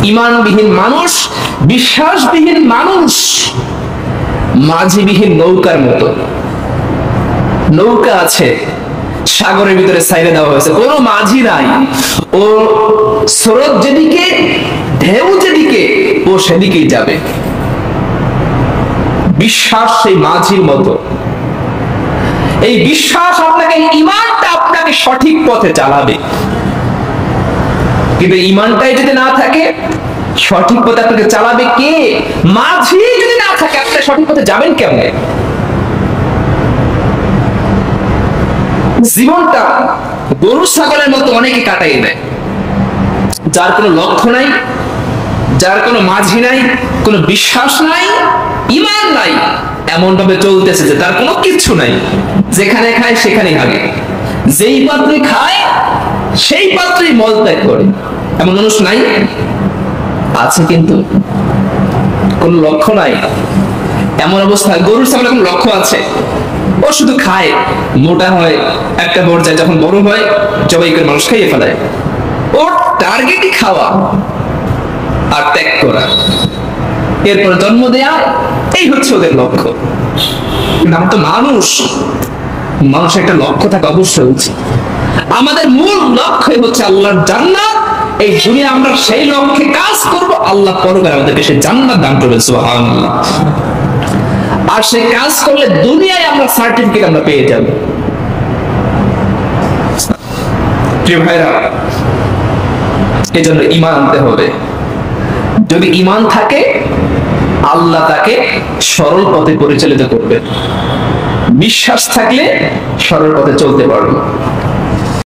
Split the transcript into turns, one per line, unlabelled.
ইমানবিহীন মানুষ, বিশ্বাসবিহীন মানুষ মাঝিবিহীন নৌকার মতো। নৌকা আছে, সাগরের ভিতরে ছাইড়ে দেওয়া হয়েছে, কোনো মাঝি নাই। ও স্রোত যেদিকে, ঢেউ যেদিকে, ও সেদিকেই যাবে। বিশ্বাস সেই মাঝির মতো। এই বিশ্বাস আপনাকে, ঈমানটা আপনাকে সঠিক পথে চালাবে। কিন্তু ঈমানটাই যদি না থাকে, সঠিক পথে আপনাকে চালাবে কে? মাঝি যদি না থাকে, আপনি সঠিক পথে যাবেন কেমনে? জীবনটা গরু ছাগলের মতো অনেকে কাটাই দেয়, যার কোনো লক্ষ্য নাই, যার কোনো মাঝি নাই, কোনো বিশ্বাস নাই, ঈমান নাই, এমন ভাবে চলতেছে যে তার কোনো কিচ্ছু নাই। যেখানে খায় সেখানেই হাগে, যেই পাত্রে খায় সেই পাত্রেই মল ত্যাগ করে। এমন মানুষ নাই? আছে, কিন্তু কোন লক্ষ্য নাই। এমন অবস্থা, গরুর ছাগলের কোন লক্ষ্য আছে? ও শুধু খায়, মোটা হয়, একটা পর্যায়ে যখন বড় হয় জবাই করে মানুষ খাইয়ে ফেলায়। ওর টার্গেটই খাওয়া আর ত্যাগ করা, এরপর জন্ম দেয়া, এই হচ্ছে ওদের লক্ষ্য। কিন্তু আমরা তো মানুষ, মানুষের একটা লক্ষ্য থাকা অবশ্যই উচিত। আমাদের মূল লক্ষ্য হচ্ছে আল্লাহর জান্নাত। এই দুনিয়া আমরা সেই লক্ষ্যে কাজ করব, আল্লাহ পরকালে আমাদেরকে সেই জান্নাত দান করবেন, সুবহানাল্লাহ। আর সেই কাজ করলে দুনিয়ায় আমরা সার্টিফিকেট আমরা পেয়ে যাব। প্রিয় ভাইরা, এই জন্য ঈমান আনতে হবে। যদি ঈমান থাকে, আল্লাহ তাকে সরল পথে পরিচালিত করবে। বিশ্বাস থাকলে সরল পথে চলতে পারবে।